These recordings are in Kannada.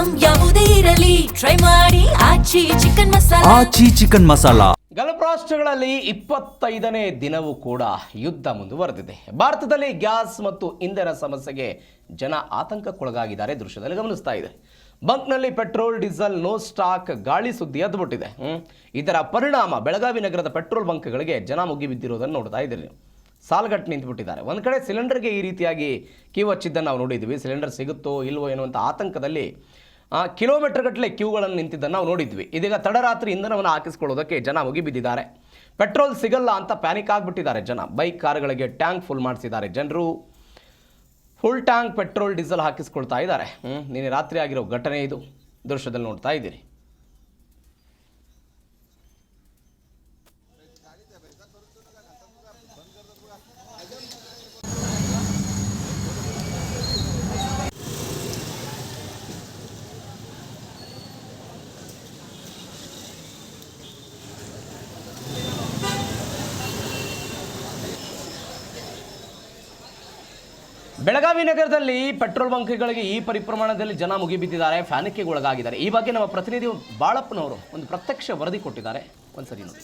ಐಟಂ ಯಾವುದೇ ಇರಲಿ ಟ್ರೈ ಮಾಡಿ ಆಚಿ ಚಿಕನ್ ಮಸಾಲಾ. ಗಲ್ಫ್ ರಾಷ್ಟ್ರಗಳಲ್ಲಿ 25ನೇ ದಿನವೂ ಕೂಡ ಯುದ್ಧ ಮುಂದುವರೆದಿದೆ. ಭಾರತದಲ್ಲಿ ಗ್ಯಾಸ್ ಮತ್ತು ಇಂಧನ ಸಮಸ್ಯೆಗೆ ಜನ ಆತಂಕಕ್ಕೊಳಗಾಗಿದ್ದಾರೆ. ದೃಶ್ಯದಲ್ಲಿ ಗಮನಿಸ್ತಾ ಇದೆ. ಬಂಕ್ನಲ್ಲಿ ಪೆಟ್ರೋಲ್ ಡೀಸೆಲ್ ನೋ ಸ್ಟಾಕ್ ಗಾಳಿ ಸುದ್ದಿ ಎದ್ದುಬಿಟ್ಟಿದೆ. ಇದರ ಪರಿಣಾಮ ಬೆಳಗಾವಿ ನಗರದ ಪೆಟ್ರೋಲ್ ಬಂಕ್ಗಳಿಗೆ ಜನ ಮುಗಿಬಿದ್ದಿರೋದನ್ನು ನೋಡ್ತಾ ಇದ್ದೀರಿ. ಸಾಲುಗಟ್ಟು ನಿಂತುಬಿಟ್ಟಿದ್ದಾರೆ. ಒಂದು ಕಡೆ ಸಿಲಿಂಡರ್ಗೆ ಈ ರೀತಿಯಾಗಿ ಕ್ಯೂ ಹಚ್ಚಿದ್ದನ್ನು ನಾವು ನೋಡಿದ್ವಿ. ಸಿಲಿಂಡರ್ ಸಿಗುತ್ತೋ ಇಲ್ವೋ ಎನ್ನುವಂಥ ಆತಂಕದಲ್ಲಿ ಕಿಲೋಮೀಟರ್ ಗಟ್ಟಲೆ ಕ್ಯೂಗಳನ್ನು ನಿಂತಿದ್ದನ್ನು ನಾವು ನೋಡಿದ್ವಿ. ಇದೀಗ ತಡರಾತ್ರಿ ಇಂಧನವನ್ನು ಹಾಕಿಸ್ಕೊಳ್ಳೋದಕ್ಕೆ ಜನ ಮುಗಿಬಿದ್ದಿದ್ದಾರೆ. ಪೆಟ್ರೋಲ್ ಸಿಗಲ್ಲ ಅಂತ ಪ್ಯಾನಿಕ್ ಆಗಿಬಿಟ್ಟಿದ್ದಾರೆ ಜನ. ಬೈಕ್ ಕಾರುಗಳಿಗೆ ಟ್ಯಾಂಕ್ ಫುಲ್ ಮಾಡಿಸಿದ್ದಾರೆ ಜನರು. ಫುಲ್ ಟ್ಯಾಂಕ್ ಪೆಟ್ರೋಲ್ ಡೀಸೆಲ್ ಹಾಕಿಸ್ಕೊಳ್ತಾ ಇದ್ದಾರೆ. ನಿನ್ನೆ ರಾತ್ರಿ ಆಗಿರೋ ಘಟನೆ ಇದು ದೃಶ್ಯದಲ್ಲಿ ನೋಡ್ತಾ ಇದ್ದೀರಿ. ಬೆಳಗಾವಿ ನಗರದಲ್ಲಿ ಪೆಟ್ರೋಲ್ ಬಂಕ್ಗಳಿಗೆ ಈ ಪರಿಪ್ರಮಾಣದಲ್ಲಿ ಜನ ಮುಗಿಬಿದ್ದಿದ್ದಾರೆ, ಫ್ಯಾನಿಕ್ಗೆ ಒಳಗಾಗಿದ್ದಾರೆ. ಈ ಬಗ್ಗೆ ನಮ್ಮ ಪ್ರತಿನಿಧಿ ಬಾಳಪ್ಪನವರು ಒಂದು ಪ್ರತ್ಯಕ್ಷ ವರದಿ ಕೊಟ್ಟಿದ್ದಾರೆ. ಒಂದ್ಸರಿ ನೋಡಿ.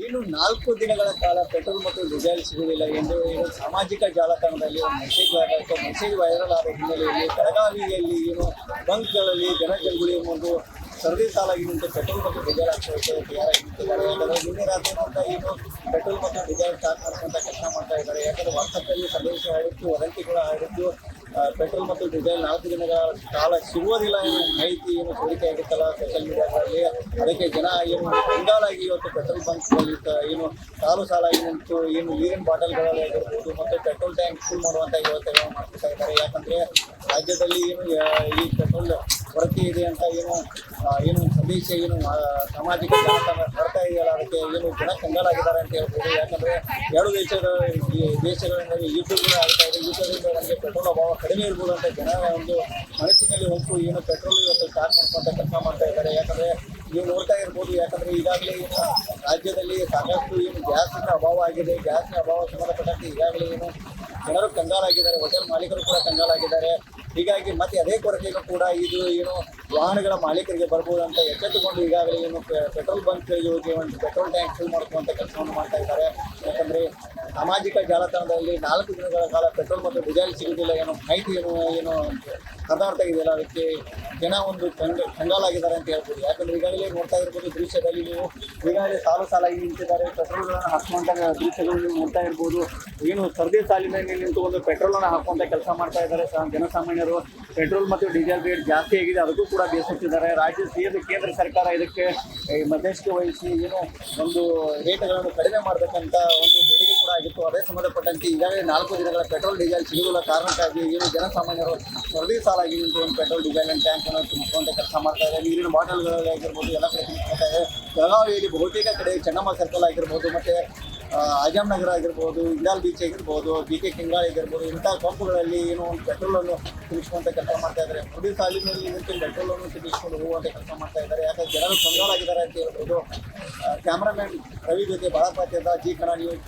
ಇನ್ನು 4 ದಿನಗಳ ಕಾಲ ಪೆಟ್ರೋಲ್ ಮತ್ತು ಡೀಸೆಲ್ ಸಿಗುವುದಿಲ್ಲ ಎಂದು ಸಾಮಾಜಿಕ ಜಾಲತಾಣದಲ್ಲಿ ಮೆಸೇಜ್ ವೈರಲ್ ಆದ ಹಿನ್ನೆಲೆಯಲ್ಲಿ ಬೆಳಗಾವಿಯಲ್ಲಿ ಬಂಕ್ಗಳಲ್ಲಿ ಜನಜಂಗುಳಿ ಒಂದು ಸರದಿ ಸಾಲಾಗಿ ನಿಂತು ಪೆಟ್ರೋಲ್ ಮತ್ತು ಡೀಸೆಲ್ ಹಾಕೋಕ್ಕೆ ತಯಾರಾಗಿ ನಿಂತಿದ್ದಾರೆ. ಯಾಕಂದರೆ ನಿನ್ನೆ ರಾತ್ರಿ ಪೆಟ್ರೋಲ್ ಮತ್ತು ಡೀಸೆಲ್ ಸ್ಟಾರ್ಟ್ ಮಾಡ್ಕೊಂತ ಕೆಲಸ ಮಾಡ್ತಾ ಇದ್ದಾರೆ. ಯಾಕಂದರೆ ವಾಟ್ಸಪ್ಪಲ್ಲಿ ಸಂದೇಶ ಹರಡಿದ್ದು, ವದಂತಿಗಳು ಹರಡಿದ್ದು ಪೆಟ್ರೋಲ್ ಮತ್ತು ಡೀಸೆಲ್ 4 ದಿನಗಳ ಕಾಲ ಸಿಗುವುದಿಲ್ಲ ಎನ್ನುವ ಮಾಹಿತಿ ಸೋರಿಕೆ ಆಗಿತ್ತಲ್ಲ ಸೋಷಿಯಲ್ ಮೀಡಿಯಾಗಳಲ್ಲಿ. ಅದಕ್ಕೆ ಜನ ಕಂಗಾಲಾಗಿ ಇವತ್ತು ಪೆಟ್ರೋಲ್ ಬಂಕ್ಗಳಲ್ಲಿ ಸಾಲು ಸಾಲಾಗಿ ನಿಂತು ನೀರಿನ ಬಾಟಲ್ಗಳಲ್ಲಿ ಆಗಿರ್ಬೋದು ಮತ್ತು ಪೆಟ್ರೋಲ್ ಟ್ಯಾಂಕ್ ಫುಲ್ ಮಾಡುವಂಥ ವ್ಯವಸ್ಥೆಗಳನ್ನು ಮಾಡ್ತಾ ಇದ್ದಾರೆ. ಯಾಕಂದರೆ ರಾಜ್ಯದಲ್ಲಿ ಈ ಪೆಟ್ರೋಲ್ ಕೊರತೆ ಇದೆ ಅಂತ ಸಂದೇಶ ಸಾಮಾಜಿಕ ಜಾಲತಾಣ ಬರ್ತಾ ಇದೆಯಲ್ಲ, ಅದಕ್ಕೆ ಜನ ಕಂಗಾಲಾಗಿದ್ದಾರೆ ಅಂತ ಹೇಳ್ಬೋದು. ಯಾಕಂದರೆ ಎರಡು ದೇಶಗಳಲ್ಲಿ ಯುದ್ಧಗಳು ಆಗ್ತಾ ಇದೆ. ಯುದ್ಧದಿಂದ ನಮಗೆ ಪೆಟ್ರೋಲ್ ಅಭಾವ ಕಡಿಮೆ ಇರ್ಬೋದು ಅಂತ ಜನ ಒಂದು ಮನಸ್ಸಿನಲ್ಲಿ ಹೊಂಟು ಪೆಟ್ರೋಲ್ ಇವತ್ತು ಸ್ಟಾರ್ಟ್ ಮಾಡ್ಕೊಂತ ಕೆಲಸ ಮಾಡ್ತಾ ಇದ್ದಾರೆ. ಯಾಕಂದರೆ ನೀವು ನೋಡ್ತಾ ಇರ್ಬೋದು. ಯಾಕಂದರೆ ಈಗಾಗಲೇ ರಾಜ್ಯದಲ್ಲಿ ಸಾಕಷ್ಟು ಗ್ಯಾಸಿನ ಅಭಾವ ಆಗಿದೆ. ಗ್ಯಾಸಿನ ಅಭಾವ ಸಂಬಂಧಪಟ್ಟಂತೆ ಈಗಾಗಲೇ ಜನರು ಕಂಗಾಲಾಗಿದ್ದಾರೆ. ಹೋಟೆಲ್ ಮಾಲೀಕರು ಕೂಡ ಕಂಗಾಲಾಗಿದ್ದಾರೆ. ಹೀಗಾಗಿ ಮತ್ತೆ ಅದೇ ಕೊರತೆಯೂ ಕೂಡ ಇದು ವಾಹನಗಳ ಮಾಲೀಕರಿಗೆ ಬರ್ಬೋದು ಅಂತ ಎಚ್ಚೆತ್ತುಕೊಂಡು ಈಗಾಗಲೇ ಪೆಟ್ರೋಲ್ ಬಂಕ್ಗಳಿಗೆ ಹೋಗಿ ಒಂದು ಪೆಟ್ರೋಲ್ ಟ್ಯಾಂಕ್ ಫುಲ್ ಮಾಡ್ಕೊಳ್ಳುವಂಥ ಕೆಲಸವನ್ನು ಮಾಡ್ತಾ ಇದ್ದಾರೆ. ಯಾಕಂದರೆ ಸಾಮಾಜಿಕ ಜಾಲತಾಣದಲ್ಲಿ 4 ದಿನಗಳ ಕಾಲ ಪೆಟ್ರೋಲ್ ಮತ್ತು ಡೀಸೆಲ್ ಸಿಗುವುದಿಲ್ಲ ಮಾಹಿತಿ ಪದಾರ್ಥ ಇದೆಯಲ್ಲ, ಅದಕ್ಕೆ ಜನ ಒಂದು ಕಂಗಾಲಾಗಿದ್ದಾರೆ ಅಂತ ಹೇಳ್ಬೋದು. ಯಾಕಂದರೆ ಈಗಾಗಲೇ ನೋಡ್ತಾ ಇರ್ಬೋದು ದೃಶ್ಯದಲ್ಲಿ ಈಗಾಗಲೇ ಸಾಲಾಗಿ ನಿಂತಿದ್ದಾರೆ. ಪೆಟ್ರೋಲ್ಗಳನ್ನು ಹಾಕುವಂಥ ದೃಶ್ಯಗಳು ನೀವು ನೋಡ್ತಾ ಇರ್ಬೋದು. ಸರದಿ ಸಾಲಿನಲ್ಲಿ ನಿಂತು ಒಂದು ಪೆಟ್ರೋಲನ್ನು ಹಾಕುವಂಥ ಕೆಲಸ ಮಾಡ್ತಾ ಇದ್ದಾರೆ ಜನಸಾಮಾನ್ಯರು. ಪೆಟ್ರೋಲ್ ಮತ್ತು ಡೀಸೆಲ್ ರೇಟ್ ಜಾಸ್ತಿ ಆಗಿದೆ, ಅದಕ್ಕೂ ಕೂಡ ಬೇಸತ್ತಿದ್ದಾರೆ. ಕೇಂದ್ರ ಸರ್ಕಾರ ಇದಕ್ಕೆ ಮಧ್ಯಸ್ಥಿಕೆ ವಹಿಸಿ ಒಂದು ರೇಟ್ಗಳನ್ನು ಕಡಿಮೆ ಮಾಡಬೇಕಂತ ಒಂದು ಬೇಡಿಕೆ ಕೂಡ ಆಗಿತ್ತು. ಅದೇ ಸಂಬಂಧಪಟ್ಟಂತೆ ಈಗಾಗಲೇ 4 ದಿನಗಳ ಪೆಟ್ರೋಲ್ ಡೀಸೆಲ್ ಸಿಗುವುದಿಲ್ಲ ಕಾರಣಕ್ಕಾಗಿ ಜನಸಾಮಾನ್ಯರು ಸರದಿ ಸಾಲಾಗಿ ನಿಂತು ಪೆಟ್ರೋಲ್ ಡೀಸೆಲ್ ಟ್ಯಾಂಕನ್ನು ತುಂಬಿಸುವಂಥ ಕೆಲಸ ಮಾಡ್ತಾ ಇದ್ದಾರೆ. ನೀರಿನ ಬಾಟಲ್ಗಳಲ್ಲಿ ಆಗಿರ್ಬೋದು ಎಲ್ಲ ಕಡೆ ತುಂಬಿಸ್ತಾ ಇದೆ. ಬೆಳಗಾವಿಯಲ್ಲಿ ಬಹುತೇಕ ಕಡೆ ಚೆನ್ನಮ್ಮ ಸರ್ಕಲ್ ಆಗಿರ್ಬೋದು ಮತ್ತು ಆಜಾಮ್ ನಗರ ಆಗಿರ್ಬೋದು, ಇಂಡಾಲ್ ಬೀಚ್ ಆಗಿರ್ಬೋದು, BK ಕೆಂಗಾಳಿ ಆಗಿರ್ಬೋದು, ಇಂಥ ಪಂಪ್ಗಳಲ್ಲಿ ಒಂದು ಪೆಟ್ರೋಲನ್ನು ತುಂಬಿಸುವಂಥ ಕೆಲಸ ಮಾಡ್ತಾ ಇದ್ದಾರೆ. ಮುಡಿ ಸಾಲಿನಲ್ಲಿ ನಿಂತು ಪೆಟ್ರೋಲನ್ನು ತುಂಬಿಸ್ಕೊಂಡು ಹೋಗುವಂಥ ಕೆಲಸ ಮಾಡ್ತಾ ಇದ್ದಾರೆ. ಯಾಕಂದರೆ ಜನರು ಕಂಗಾಲಾಗಿದ್ದಾರೆ ಅಂತ ಹೇಳ್ಬೋದು. ಕ್ಯಾಮ್ರಾಮನ್ ರವಿ ಜೊತೆ ಬಾಳಪಾತ್ಯದ ಜಿ ಕನ್ನಡ ನ್ಯೂಸ್.